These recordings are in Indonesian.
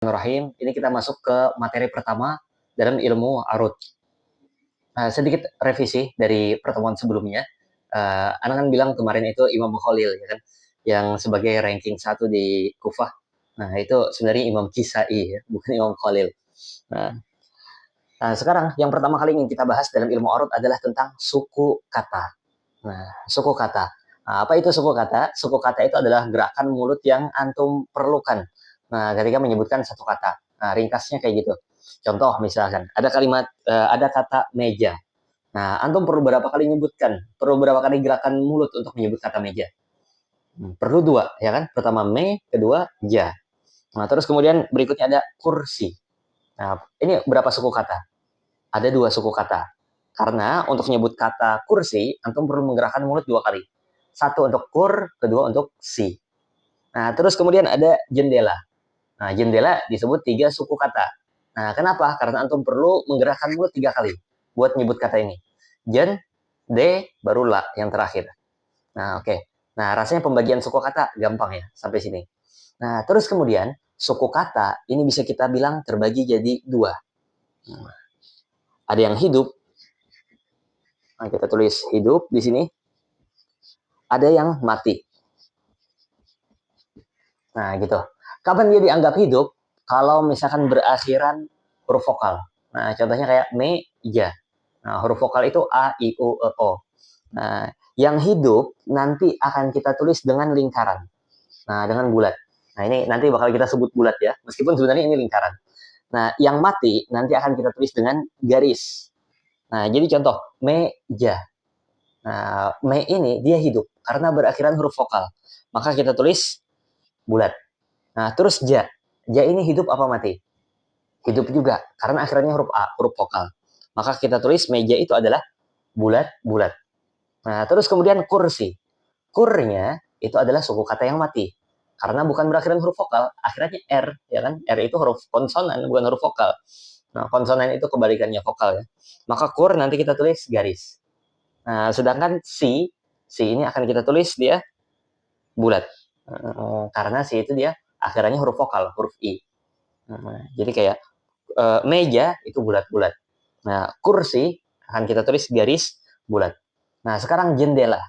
Bismillahirrahmanirrahim. Ini kita masuk ke materi pertama dalam ilmu arut. Sedikit revisi dari pertemuan sebelumnya. Ana kan bilang kemarin itu Imam Khalil, ya kan, yang sebagai ranking 1 di Kufah. Nah, itu sebenarnya Imam Kisai, ya, bukan Imam Khalil. Nah, sekarang yang pertama kali ingin kita bahas dalam ilmu arut adalah tentang suku kata. Nah, suku kata. Apa itu suku kata? Suku kata itu adalah gerakan mulut yang antum perlukan. Nah, ketika menyebutkan satu kata. Nah, ringkasnya kayak gitu. Contoh misalkan, ada kalimat, ada kata meja. Nah, antum perlu berapa kali menyebutkan? Perlu berapa kali gerakan mulut untuk menyebut kata meja? Perlu dua, ya kan? Pertama me, kedua ja. Nah, terus kemudian berikutnya ada kursi. Nah, ini berapa suku kata? Ada dua suku kata. Karena untuk menyebut kata kursi, antum perlu menggerakkan mulut dua kali. Satu untuk kur, kedua untuk si. Nah, terus kemudian ada jendela. Nah, jendela disebut tiga suku kata. Nah, kenapa? Karena antum perlu menggerakkan mulut tiga kali buat menyebut kata ini. Jen, de, baru la yang terakhir. Nah, oke. Nah, rasanya pembagian suku kata gampang ya sampai sini. Nah, terus kemudian suku kata ini bisa kita bilang terbagi jadi dua. Ada yang hidup. Nah, kita tulis hidup di sini. Ada yang mati. Nah, gitu. Kapan dia dianggap hidup? Kalau misalkan berakhiran huruf vokal. Nah, contohnya kayak me, ja. Nah, huruf vokal itu a, i, u, e, o. Nah, yang hidup nanti akan kita tulis dengan lingkaran. Nah, dengan bulat. Nah, ini nanti bakal kita sebut bulat ya. Meskipun sebenarnya ini lingkaran. Nah, yang mati nanti akan kita tulis dengan garis. Nah, jadi contoh, meja. Nah, me ini dia hidup karena berakhiran huruf vokal. Maka kita tulis bulat. Nah, terus ja. Ja ini hidup apa mati? Hidup juga karena akhirnya huruf A, huruf vokal. Maka kita tulis meja itu adalah bulat-bulat. Nah, terus kemudian kursi. Kurnya itu adalah suku kata yang mati. Karena bukan berakhiran huruf vokal, akhirnya R, ya kan? R itu huruf konsonan, bukan huruf vokal. Nah, konsonan itu kebalikannya vokal ya. Maka kur nanti kita tulis garis. Nah, sedangkan si ini akan kita tulis dia bulat. Karena si itu dia akhirnya huruf vokal, huruf I. Jadi kayak meja itu bulat-bulat. Nah, kursi akan kita tulis garis bulat. Nah, sekarang jendela.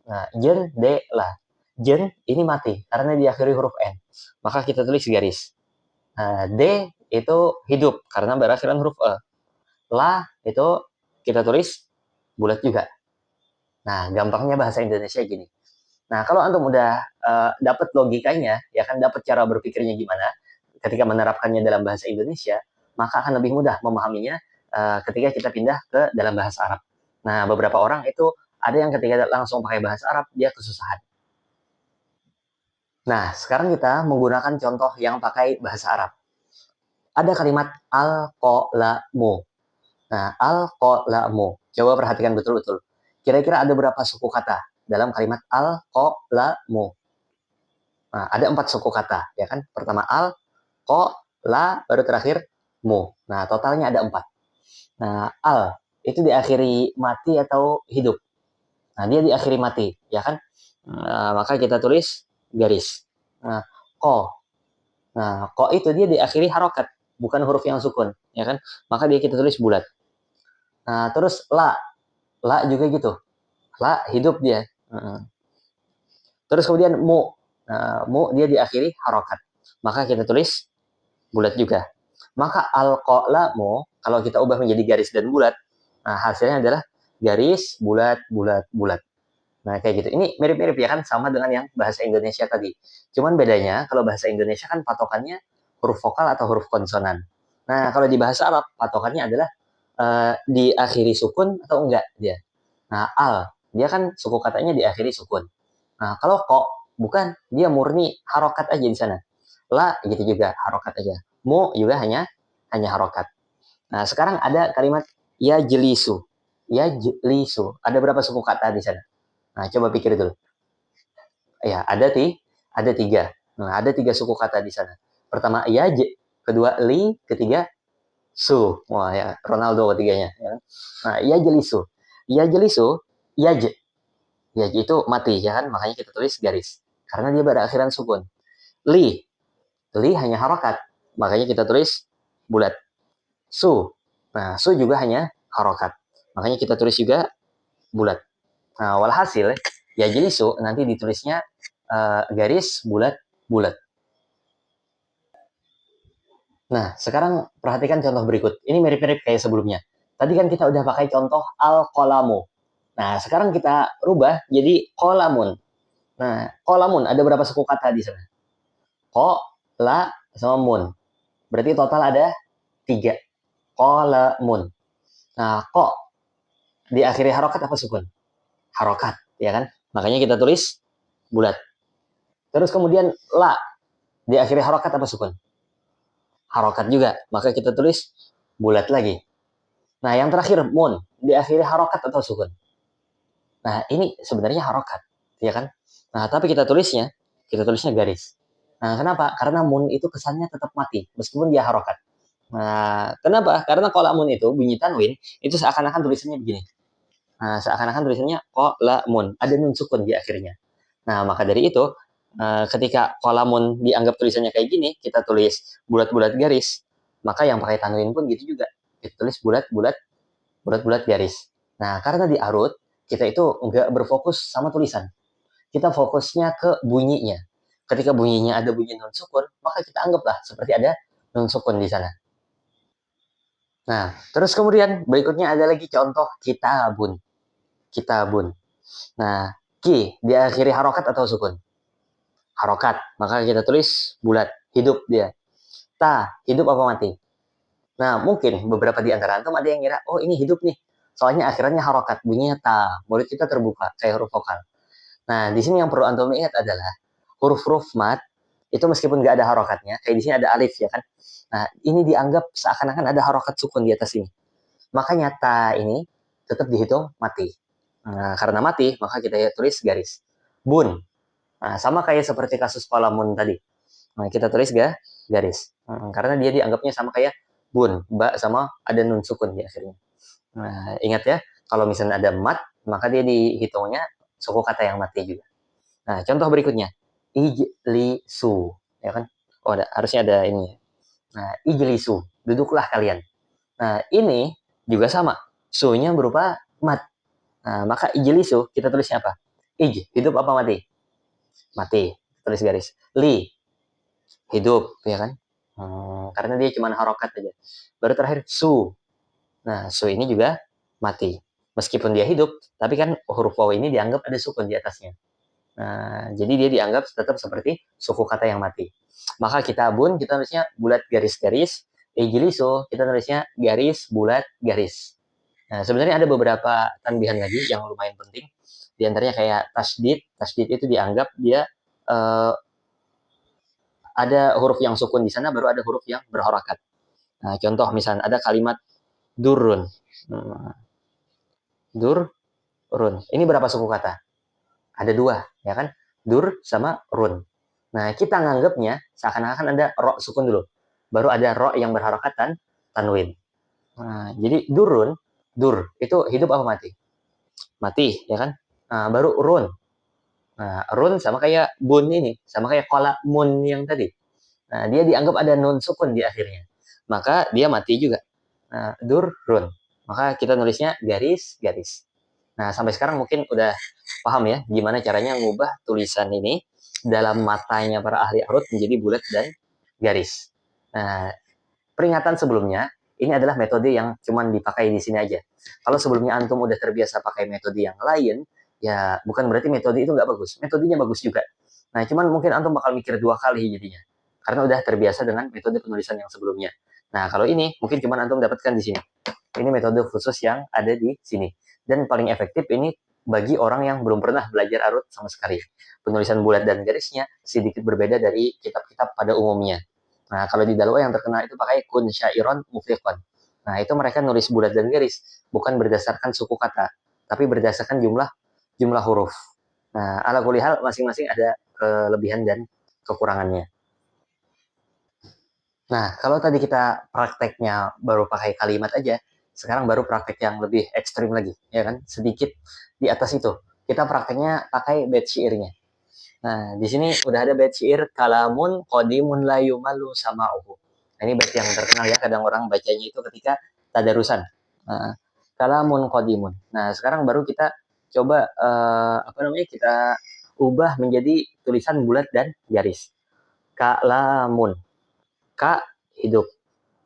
Nah, jendela. Jen ini mati karena diakhiri huruf N. Maka kita tulis garis. Nah, D itu hidup karena berakhiran huruf E. La itu kita tulis bulat juga. Nah, gampangnya bahasa Indonesia gini. Nah, kalau antum udah dapat logikanya, ya kan dapat cara berpikirnya gimana, ketika menerapkannya dalam bahasa Indonesia, maka akan lebih mudah memahaminya ketika kita pindah ke dalam bahasa Arab. Nah, beberapa orang itu ada yang ketika langsung pakai bahasa Arab, dia kesusahan. Nah, sekarang kita menggunakan contoh yang pakai bahasa Arab. Ada kalimat al-qolamu. Nah, al-qolamu. Coba perhatikan betul-betul. Kira-kira ada berapa suku kata dalam kalimat al-qolamu? Nah, ada 4 suku kata, ya kan? Pertama al, ko, la, baru terakhir mu. Nah, totalnya ada 4. Nah, al itu diakhiri mati atau hidup. Nah, dia diakhiri mati, ya kan? Nah, maka kita tulis garis. Nah, ko. Nah, ko itu dia diakhiri harokat, bukan huruf yang sukun, ya kan? Maka dia kita tulis bulat. Nah, terus la. La juga gitu. La hidup dia. Terus kemudian mu. Nah, mu dia diakhiri harokat. Maka kita tulis bulat juga. Maka al-qalamu kalau kita ubah menjadi garis dan bulat, nah hasilnya adalah garis, bulat, bulat, bulat. Nah, kayak gitu. Ini mirip-mirip ya kan sama dengan yang bahasa Indonesia tadi. Cuman bedanya kalau bahasa Indonesia kan patokannya huruf vokal atau huruf konsonan. Nah, kalau di bahasa Arab patokannya adalah diakhiri sukun atau enggak dia. Nah, al dia kan suku katanya diakhiri sukun. Nah, kalau kok bukan, dia murni harokat aja di sana. La gitu juga harokat aja. Mu juga hanya harokat. Nah, sekarang ada kalimat ya jelisu. Ya jelisu. Ada berapa suku kata di sana? Nah, coba pikir dulu. Ya, ada tiga. Nah, ada tiga suku kata di sana. Pertama ya, kedua li, ketiga su. Wah ya, Ronaldo ketiganya. Ya. Nah, ya jelisu. Ya jelisu, ya j. Ya itu mati ya kan, makanya kita tulis garis. Karena dia berakhiran sukun. Li, li hanya harokat. makanya kita tulis bulat. Su. Nah, su juga hanya harokat. Makanya kita tulis juga bulat. Nah, walhasil ya jadi su nanti ditulisnya garis bulat-bulat. Nah, sekarang perhatikan contoh berikut. Ini mirip-mirip kayak sebelumnya. Tadi kan kita udah pakai contoh al-qalamu. Nah, sekarang kita rubah jadi qalamun. Nah, qalamun ada berapa suku kata di sana? Ko, la, sama mun. Berarti total ada 3. Qalamun. Nah, ko diakhiri harokat apa sukun? Harokat, ya kan? Makanya kita tulis bulat. Terus kemudian la diakhiri harokat apa sukun? Harokat juga. Maka kita tulis bulat lagi. Nah, yang terakhir mun diakhiri harokat atau sukun. Nah, ini sebenarnya harokat, ya kan? Nah, tapi kita tulisnya garis. Nah, kenapa? Karena mun itu kesannya tetap mati, meskipun dia harokat. Nah, kenapa? Karena kolamun itu bunyi tanwin, itu seakan-akan tulisannya begini. Nah, seakan-akan tulisannya kolamun, ada nun sukun di akhirnya. Nah, maka dari itu, ketika kolamun dianggap tulisannya kayak gini, kita tulis bulat-bulat garis, maka yang pakai tanwin pun gitu juga. Kita tulis bulat-bulat garis. Nah, karena di arut, kita itu nggak berfokus sama tulisan. Kita fokusnya ke bunyinya. Ketika bunyinya ada bunyi nun sukun, maka kita anggaplah seperti ada nun sukun di sana. Nah, terus kemudian berikutnya ada lagi contoh kitabun. Kitabun. Nah, ki diakhiri harokat atau sukun? Harokat. Maka kita tulis bulat. Hidup dia. Ta, hidup apa mati? Nah, mungkin beberapa di antara antum ada yang ngira, oh ini hidup nih. Soalnya akhirannya harokat, bunyinya ta. Mulut kita terbuka, kayak huruf vokal. Nah, di sini yang perlu antum ingat adalah huruf-huruf mat itu meskipun nggak ada harokatnya, kayak di sini ada alif ya kan. Nah, ini dianggap seakan-akan ada harokat sukun di atas ini. Makanya ta ini tetap dihitung mati. Nah, karena mati, maka kita tulis garis. Bun. Nah, sama kayak seperti kasus kolamun tadi. Nah, kita tulis garis. Karena dia dianggapnya sama kayak bun, ba sama ada nun sukun di akhirnya. Nah, ingat ya, kalau misalnya ada mat, maka dia dihitungnya suku kata yang mati juga. Nah, contoh berikutnya. Ijlisu. Ya kan? Oh, harusnya ada ini. Nah, ijlisu. Duduklah kalian. Nah, ini juga sama. Su-nya berupa mat. Nah, maka ijlisu, kita tulisnya apa? Ij, hidup apa mati? Mati. Tulis garis. Li, hidup. Ya kan? Karena dia cuma harokat aja. Baru terakhir, su. Nah, su ini juga mati. Meskipun dia hidup, tapi kan huruf waw ini dianggap ada sukun di atasnya. Nah, jadi dia dianggap tetap seperti suku kata yang mati. Maka kitabun kita nulisnya bulat garis-garis, ijlisu kita nulisnya garis bulat garis. Nah, sebenarnya ada beberapa tanbihan lagi yang lumayan penting. Di antaranya kayak tasdid. Tasdid itu dianggap dia ada huruf yang sukun di sana, baru ada huruf yang berharakat. Nah, contoh misalnya ada kalimat durun. Durun. Ini berapa suku kata? Ada 2, ya kan? Dur sama run. Nah, kita nganggapnya seakan-akan ada ro sukun dulu. Baru ada ro yang berharakatan tanwin. Nah, jadi durun, dur, itu hidup apa mati? Mati, ya kan? Nah, baru run. Nah, run sama kayak bun ini, sama kayak kola mun yang tadi. Nah, dia dianggap ada nun sukun di akhirnya. Maka dia mati juga. Nah, dur, run. Maka kita nulisnya garis-garis. Nah, sampai sekarang mungkin udah paham ya gimana caranya ngubah tulisan ini dalam matanya para ahli arut menjadi bulat dan garis. Nah, peringatan sebelumnya, ini adalah metode yang cuma dipakai di sini aja. Kalau sebelumnya antum udah terbiasa pakai metode yang lain, ya bukan berarti metode itu nggak bagus. Metodenya bagus juga. Nah, cuman mungkin antum bakal mikir 2 kali jadinya. Karena udah terbiasa dengan metode penulisan yang sebelumnya. Nah, kalau ini mungkin cuma antum dapatkan di sini. Ini metode khusus yang ada di sini. Dan paling efektif ini bagi orang yang belum pernah belajar arut sama sekali. Penulisan bulat dan garisnya sedikit berbeda dari kitab-kitab pada umumnya. Nah, kalau di Dalwa yang terkenal itu pakai kun syairon mufliqon. Nah, itu mereka nulis bulat dan garis, bukan berdasarkan suku kata, tapi berdasarkan jumlah huruf. Nah, ala kulli hal masing-masing ada kelebihan dan kekurangannya. Nah, kalau tadi kita prakteknya baru pakai kalimat aja, sekarang baru praktek yang lebih ekstrim lagi, ya kan? Sedikit di atas itu. Kita prakteknya pakai bait syairnya. Nah, di sini udah ada bait syair kalamun qadimun la yumallu sama'uhu. Ini bait yang terkenal ya, kadang orang bacanya itu ketika tadarusan. Kalamun qadimun. Nah, sekarang baru kita coba kita ubah menjadi tulisan bulat dan garis. Kalamun. Ka hidup.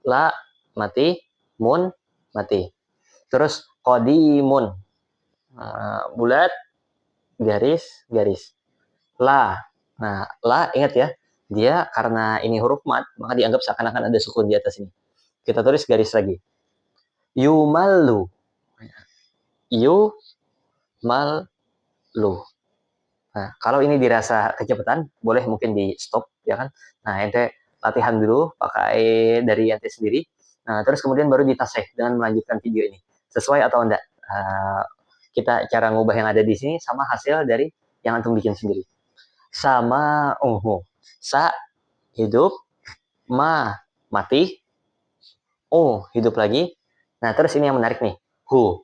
La mati, mun mati. Terus qadimun. Bulat, garis, garis. La. Nah, la ingat ya, dia karena ini huruf mat, maka dianggap seakan-akan ada sukun di atas ini. Kita tulis garis lagi. Yumalu. Yumalu. Nah, kalau ini dirasa kecepatan, boleh mungkin di stop, ya kan? Nah, ente latihan dulu pakai dari ente sendiri. Nah, terus kemudian baru ditaseh dengan melanjutkan video ini. Sesuai atau enggak? Kita cara ngubah yang ada di sini sama hasil dari yang antum bikin sendiri. Sama sa hidup, ma mati, hidup lagi. Nah, terus ini yang menarik nih. Hu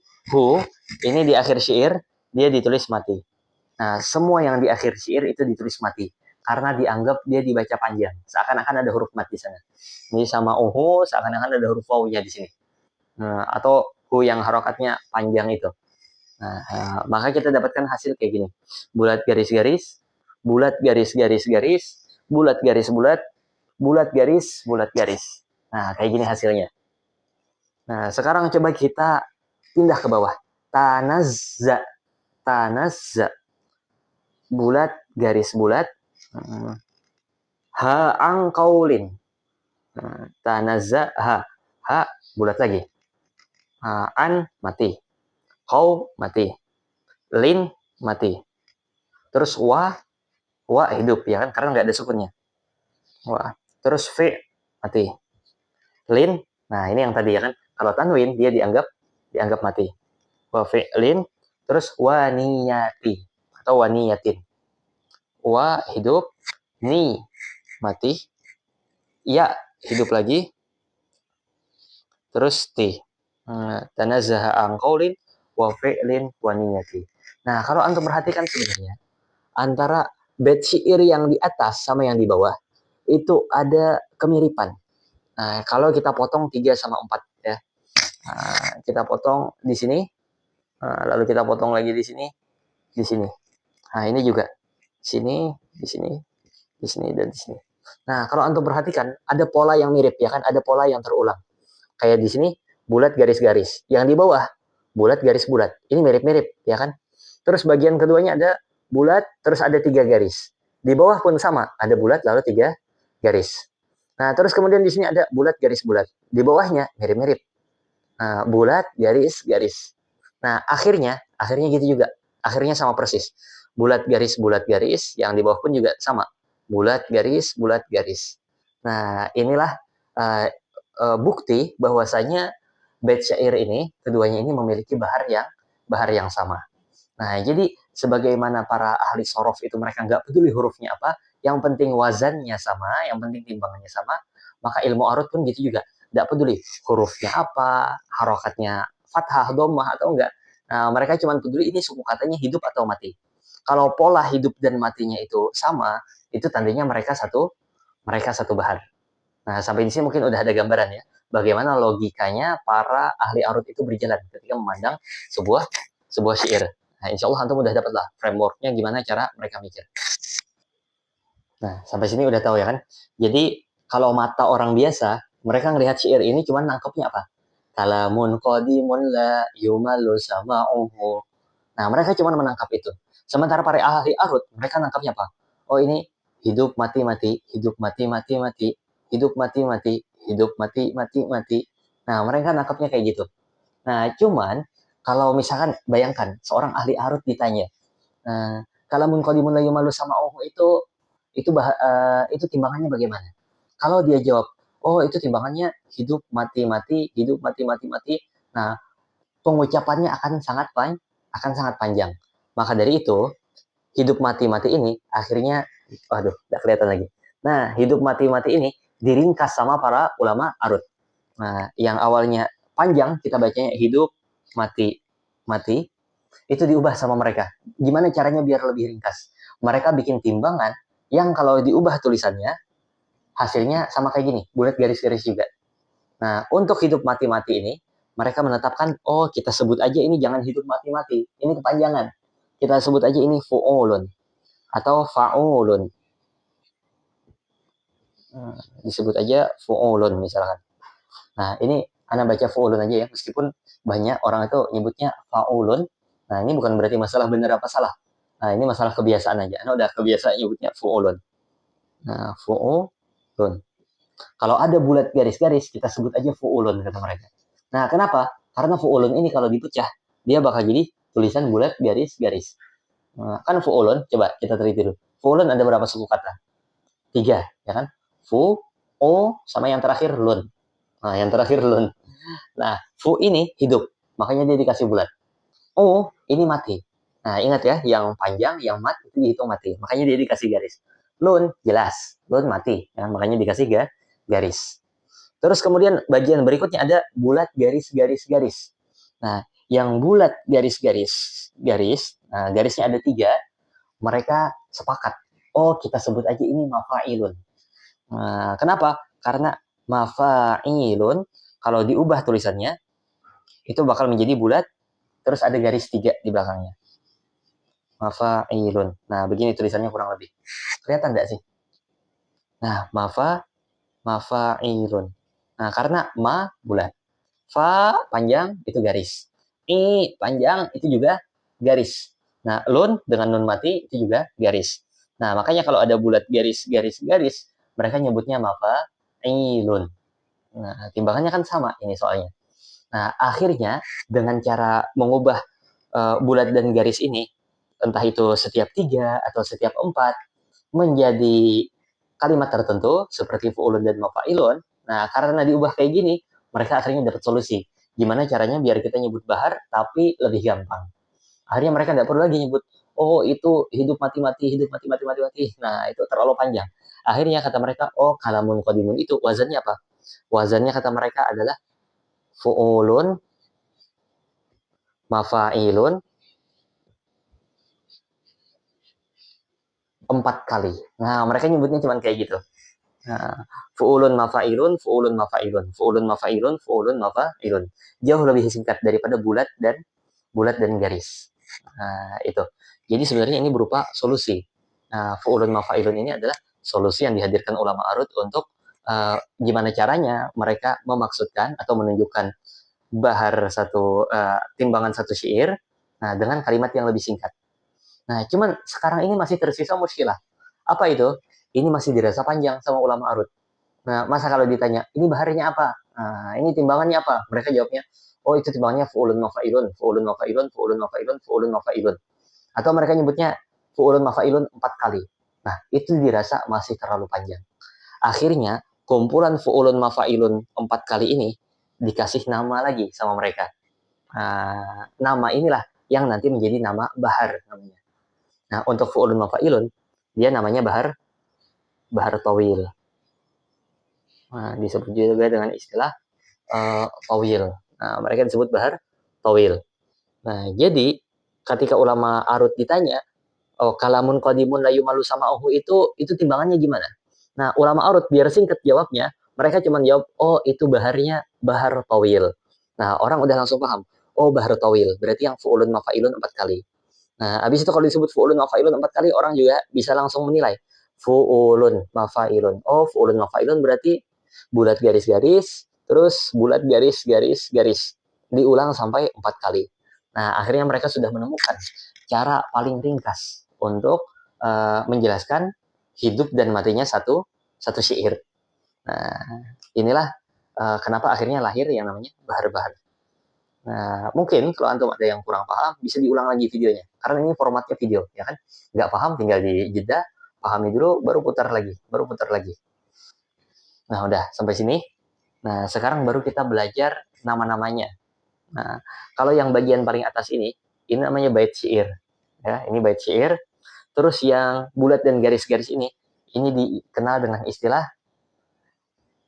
ini di akhir syair dia ditulis mati. Nah, semua yang di akhir syair itu ditulis mati karena dianggap dia dibaca panjang. Seakan-akan ada huruf mati di sana. Ini sama seakan-akan ada huruf wawunya di sini. Atau hu yang harokatnya panjang itu. Nah, maka kita dapatkan hasil kayak gini. Bulat garis-garis, bulat garis-garis-garis, bulat garis-bulat, bulat garis, bulat garis. Nah, kayak gini hasilnya. Nah, sekarang coba kita pindah ke bawah. Tanazza. Tanazza. Bulat, garis bulat. Ha'angkaulin. Tanazza, ha, bulat lagi. An, mati. Kau, mati. Lin, mati. Terus wa hidup, ya kan? Karena nggak ada sukunnya. Wa. Terus fi, mati. Lin, nah ini yang tadi ya kan? Kalau tanwin, dia dianggap mati. Wa fi'lin, terus waniyati atau waniyatin. Wa hidup, ni mati, ya hidup lagi, terus ti. Tanazzaha an qaulin wa fi'lin wa niyati. Nah, kalau antum perhatikan sebenarnya antara bait syair yang di atas sama yang di bawah itu ada kemiripan. Nah, kalau kita potong 3 sama 4 ya. Kita potong di sini, lalu kita potong lagi di sini, di sini. Nah, ini juga sini, di sini, di sini dan di sini. Nah, kalau antum perhatikan ada pola yang mirip ya kan, ada pola yang terulang. Kayak di sini bulat garis-garis, yang di bawah bulat garis bulat. Ini mirip-mirip ya kan. Terus bagian keduanya ada bulat, terus ada 3 garis. Di bawah pun sama, ada bulat lalu 3 garis. Nah, terus kemudian di sini ada bulat garis bulat. Di bawahnya mirip-mirip. Nah, bulat garis garis. Nah, akhirnya gitu juga. Akhirnya sama persis. Bulat garis, yang di bawah pun juga sama. Bulat garis. Nah, inilah bukti bahwasanya bait syair ini, keduanya ini memiliki bahar yang sama. Nah, jadi sebagaimana para ahli sorof itu mereka nggak peduli hurufnya apa, yang penting wazannya sama, yang penting timbangannya sama, maka ilmu arut pun gitu juga. Nggak peduli hurufnya apa, harokatnya fathah, dhammah atau enggak. Nah, mereka cuma peduli ini suku katanya hidup atau mati. Kalau pola hidup dan matinya itu sama, itu tandanya mereka satu bahar. Nah, sampai di sini mungkin udah ada gambaran ya, bagaimana logikanya para ahli arut itu berjalan ketika memandang sebuah syair. Nah, insya Allah antum udah dapat lah frameworknya gimana cara mereka mikir. Nah, sampai sini udah tahu ya kan? Jadi, kalau mata orang biasa, mereka ngelihat syair ini cuma nangkepnya apa? Kalamun qadimun la yumalu sama'uhu. Nah, mereka cuma menangkap itu. Sementara para ahli arut, mereka nangkapnya apa? Oh, ini hidup mati mati, hidup mati mati mati, hidup mati mati, hidup mati mati mati. Nah, mereka nangkapnya kayak gitu. Nah, cuman kalau misalkan bayangkan seorang ahli arut ditanya, kalamun qadimun la yumalu sama'uhu itu timbangannya bagaimana? Kalau dia jawab, oh itu timbangannya hidup mati mati, hidup mati mati mati. Nah, pengucapannya akan sangat panjang. Maka dari itu, hidup mati-mati ini akhirnya, waduh, tidak kelihatan lagi. Nah, hidup mati-mati ini diringkas sama para ulama arut. Nah, yang awalnya panjang, kita bacanya hidup mati, itu diubah sama mereka. Gimana caranya biar lebih ringkas? Mereka bikin timbangan yang kalau diubah tulisannya, hasilnya sama kayak gini, bulat garis-garis juga. Nah, untuk hidup mati-mati ini, mereka menetapkan, oh kita sebut aja ini jangan hidup mati-mati, ini kepanjangan. Kita sebut aja ini fu'ulun atau fa'ulun. Disebut aja fu'ulun misalkan. Nah, ini Anda baca fu'ulun aja ya, meskipun banyak orang itu nyebutnya fa'ulun. Nah, ini bukan berarti masalah benar apa salah. Nah, ini masalah kebiasaan aja. Anda udah kebiasaan nyebutnya fu'ulun. Nah, fu'ulun. Kalau ada bulat garis-garis, kita sebut aja fu'ulun, kata mereka. Nah, kenapa? Karena fu'ulun ini kalau dipecah, dia bakal jadi tulisan bulat garis-garis. Nah, kan fu'ulun, coba kita teliti dulu. Fu'ulun ada berapa suku kata? 3, ya kan? Fu, o, sama yang terakhir lun. Nah, yang terakhir lun. Nah, fu ini hidup, makanya dia dikasih bulat. O ini mati. Nah, ingat ya, yang panjang, yang mat itu dihitung mati. Makanya dia dikasih garis. Lun jelas, lun mati, ya, makanya dikasih garis. Terus kemudian bagian berikutnya ada bulat garis-garis-garis. Nah, yang bulat garis-garis, nah, garisnya ada 3, mereka sepakat. Oh, kita sebut aja ini mafa'ilun. Nah, kenapa? Karena mafa'ilun, kalau diubah tulisannya, itu bakal menjadi bulat, terus ada garis 3 di belakangnya. Mafa'ilun. Nah, begini tulisannya kurang lebih. Kelihatan nggak sih? Nah, mafa'ilun. Nah, karena ma bulat. Fa panjang itu garis. I panjang itu juga garis. Nah, lun dengan nun mati itu juga garis. Nah, makanya kalau ada bulat garis-garis-garis, mereka nyebutnya mafa'ilun. Nah, timbangannya kan sama ini soalnya. Nah, akhirnya dengan cara mengubah bulat dan garis ini, entah itu setiap 3 atau setiap 4, menjadi kalimat tertentu seperti fu'ulun dan mafa'ilun. Nah, karena diubah kayak gini, mereka akhirnya dapat solusi. Gimana caranya biar kita nyebut bahar tapi lebih gampang. Akhirnya mereka nggak perlu lagi nyebut, oh itu hidup mati-mati, hidup mati-mati, mati-mati. Nah, itu terlalu panjang. Akhirnya kata mereka, oh kalamun qadimun itu wazannya apa? Wazannya kata mereka adalah fu'ulun, mafa'ilun, 4 kali. Nah, mereka nyebutnya cuma kayak gitu. Nah, fu'ulun mafa'ilun, fu'ulun mafa'ilun, fu'ulun mafa'ilun, fu'ulun mafa'ilun. Jauh lebih singkat daripada bulat dan garis. Nah, itu. Jadi sebenarnya ini berupa solusi. Nah, fu'ulun mafa'ilun ini adalah solusi yang dihadirkan ulama Arut untuk gimana caranya mereka memaksudkan atau menunjukkan bahar timbangan satu syair, nah dengan kalimat yang lebih singkat. Nah, cuman sekarang ini masih tersisa muskilah. Apa itu? Ini masih dirasa panjang sama ulama Arut. Nah, masa kalau ditanya, ini baharnya apa? Nah, ini timbangannya apa? Mereka jawabnya, oh itu timbangannya fu'ulun mafa'ilun, fu'ulun mafa'ilun, fu'ulun mafa'ilun, fu'ulun mafa'ilun. Atau mereka nyebutnya fu'ulun mafa'ilun 4 kali. Nah, itu dirasa masih terlalu panjang. Akhirnya, kumpulan fu'ulun mafa'ilun 4 kali ini dikasih nama lagi sama mereka. Nah, nama inilah yang nanti menjadi nama bahar namanya. Nah, untuk fu'ulun mafa'ilun, dia namanya bahar tawil. Nah, disebut juga dengan istilah tawil. Nah, mereka disebut bahar tawil. Nah, jadi ketika ulama Arut ditanya, oh kalamun qadimun layu malu sama ohu itu timbangannya gimana? Nah, ulama Arut biar singkat jawabnya, mereka cuma jawab, oh itu baharnya bahar tawil. Nah, orang udah langsung paham. Oh, bahar tawil. Berarti yang fu'ulun mafa'ilun 4 kali. Nah, habis itu kalau disebut fu'ulun mafa'ilun 4 kali, orang juga bisa langsung menilai. Fu'ulun mafa'ilun. Oh, fu'ulun mafa'ilun berarti bulat garis-garis, terus bulat garis-garis-garis. Diulang sampai 4 kali. Nah, akhirnya mereka sudah menemukan cara paling ringkas untuk menjelaskan hidup dan matinya satu syair. Nah, inilah kenapa akhirnya lahir yang namanya bahar-bahar. Nah, mungkin kalau antum ada yang kurang paham, bisa diulang lagi videonya. Karena ini formatnya video, ya kan? Nggak paham, tinggal di jeda, pahami dulu, baru putar lagi, baru putar lagi. Nah, udah sampai sini. Nah, sekarang baru kita belajar nama-namanya. Nah, kalau yang bagian paling atas ini namanya bait syair. Ya, ini bait syair. Terus yang bulat dan garis-garis ini dikenal dengan istilah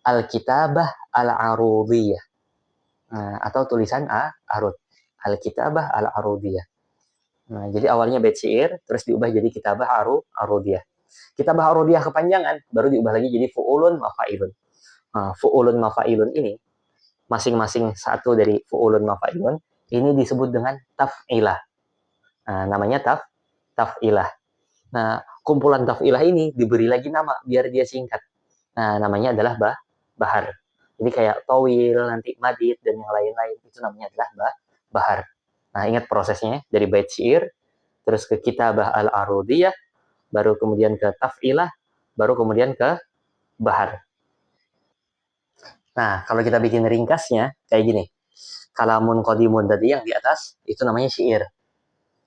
al-kitabah al-arudiyah. Nah, atau tulisan arud. Al-kitabah al-arudiyah. Nah, jadi awalnya bait syair, terus diubah jadi kitabah arudiyah. Kitabah arudiyah kepanjangan, baru diubah lagi jadi fu'ulun mafa'ilun. Fu'ulun mafa'ilun ini, masing-masing satu dari fu'ulun mafa'ilun, ini disebut dengan taf'ilah. Namanya taf'ilah. Nah, kumpulan taf'ilah ini diberi lagi nama biar dia singkat. Namanya adalah bahar. Jadi kayak towil, nanti madid, dan yang lain-lain, itu namanya adalah bahar. Nah, ingat prosesnya, dari bait syair, terus ke kitabah al-arudiyah, baru kemudian ke taf'ilah, baru kemudian ke bahar. Nah, kalau kita bikin ringkasnya, kayak gini. Kalamun qadimun tadi yang di atas, itu namanya syair.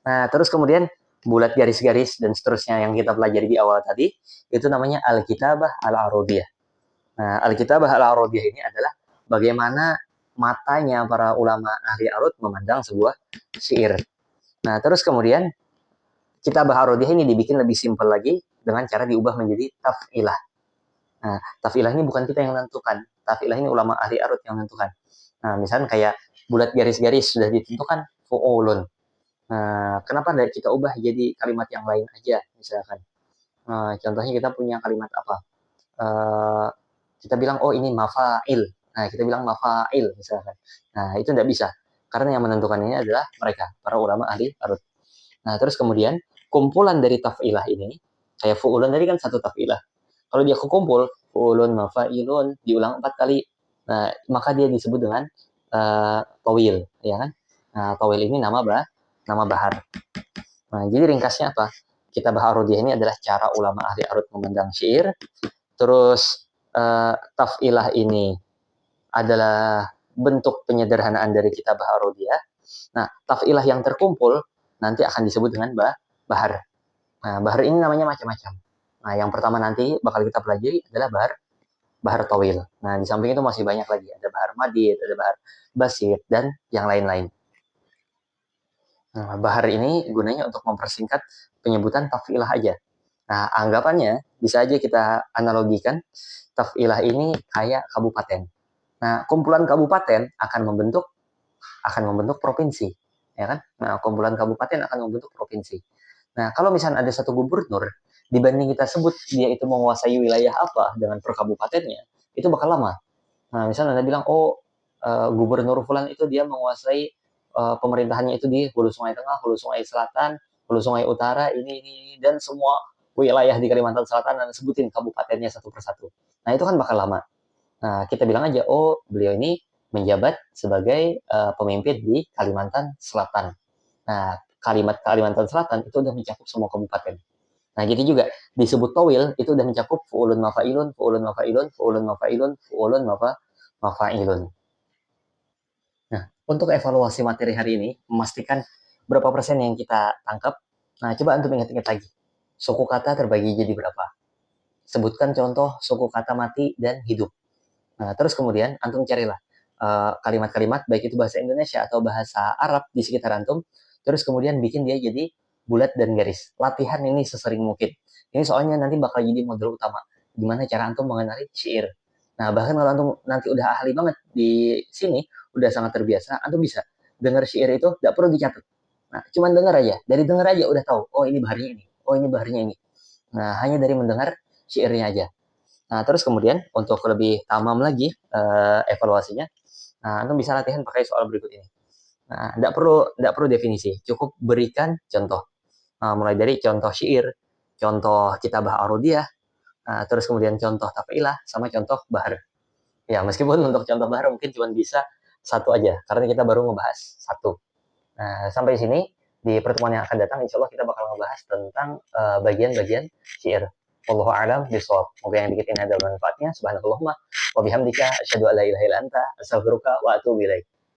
Nah, terus kemudian bulat garis-garis dan seterusnya yang kita pelajari di awal tadi, itu namanya al-kitabah al-arudiyah. Nah, al-kitabah al-arudiyah ini adalah bagaimana matanya para ulama ahli arud memandang sebuah syair. Nah, terus kemudian kitabah arudiyah ini dibikin lebih simpel lagi dengan cara diubah menjadi taf'ilah. Nah, taf'ilah ini bukan kita yang menentukan. Taf'ilah ini ulama ahli arud yang menentukan. Nah, misalnya kayak bulat garis-garis sudah ditentukan fu'ulun. Nah, kenapa tidak kita ubah jadi kalimat yang lain aja, misalkan. Contohnya kita punya kalimat apa? Kita bilang, oh ini mafa'il. Nah, kita bilang mafa'il, misalkan. Nah, itu tidak bisa. Karena yang menentukan ini adalah mereka, para ulama ahli arud. Nah, terus kemudian, kumpulan dari taf'ilah ini, kayak fu'ulun tadi kan satu taf'ilah. Kalau dia kekumpul, fu'ulun, mafa'ilun, diulang 4 kali, nah, maka dia disebut dengan tawil, ya kan? Nah, tawil ini nama bahar. Nah, jadi ringkasnya apa? Kitabah arudiyah ini adalah cara ulama ahli arud memandang syair. Terus taf'ilah ini adalah bentuk penyederhanaan dari kitabah arudiyah. Nah, taf'ilah yang terkumpul nanti akan disebut dengan bahar. Nah, bahar ini namanya macam-macam. Nah, yang pertama nanti bakal kita pelajari adalah bahar tawil. Nah, di samping itu masih banyak lagi. Ada bahar madid, ada bahar basit, dan yang lain-lain. Nah, bahar ini gunanya untuk mempersingkat penyebutan taf'ilah aja. Nah, anggapannya bisa aja kita analogikan taf'ilah ini kayak kabupaten. Nah, kumpulan kabupaten akan membentuk provinsi, ya kan? Nah, kumpulan kabupaten akan membentuk provinsi. Nah, kalau misalnya ada satu gubernur, dibanding kita sebut dia itu menguasai wilayah apa dengan per kabupatennya, itu bakal lama. Nah, misalnya Anda bilang, oh, gubernur Fulan itu dia menguasai pemerintahannya itu di Hulu Sungai Tengah, Hulu Sungai Selatan, Hulu Sungai Utara, ini, dan semua wilayah di Kalimantan Selatan, dan sebutin kabupatennya satu persatu. Nah, itu kan bakal lama. Nah, kita bilang aja, oh, beliau ini menjabat sebagai pemimpin di Kalimantan Selatan. Nah, kalimat Kalimantan Selatan itu udah mencakup semua kabupaten. Nah, jadi juga disebut towil itu udah mencakup fu'ulun mafa'ilun, fu'ulun mafa'ilun, fu'ulun mafa'ilun, fu'ulun mafa'ilun. Nah, untuk evaluasi materi hari ini, memastikan berapa persen yang kita tangkap. Nah, coba antum ingat-ingat lagi. Suku kata terbagi jadi berapa? Sebutkan contoh suku kata mati dan hidup. Nah, terus kemudian antum carilah kalimat-kalimat, baik itu bahasa Indonesia atau bahasa Arab di sekitar antum. Terus kemudian bikin dia jadi bulat dan garis. Latihan ini sesering mungkin. Ini soalnya nanti bakal jadi model utama. Gimana cara antum mengenali syair. Nah, bahkan kalau antum nanti udah ahli banget di sini, udah sangat terbiasa, antum bisa dengar syair itu, tidak perlu dicatat. Nah, cuman dengar aja. Dari dengar aja udah tahu, oh ini baharnya ini, oh ini baharnya ini. Nah, hanya dari mendengar syairnya aja. Nah, terus kemudian untuk lebih tamam lagi evaluasinya, nah, antum bisa latihan pakai soal berikut ini. Nah, tidak perlu definisi, cukup berikan contoh. Nah, mulai dari contoh syair, contoh kitabah arudiyah, terus kemudian contoh taf'ilah, sama contoh bahar. Ya, meskipun untuk contoh bahar mungkin cuma bisa satu aja, karena kita baru ngebahas satu. Nah, sampai sini, di pertemuan yang akan datang, insya Allah kita bakal ngebahas tentang bagian-bagian syair. Wallahu a'lam bishawab. Semoga yang dikit ini ada manfaatnya. Subhanakallahumma wa bihamdika asyhadu an la ilaha illa anta astaghfiruka wa atubu ilaik.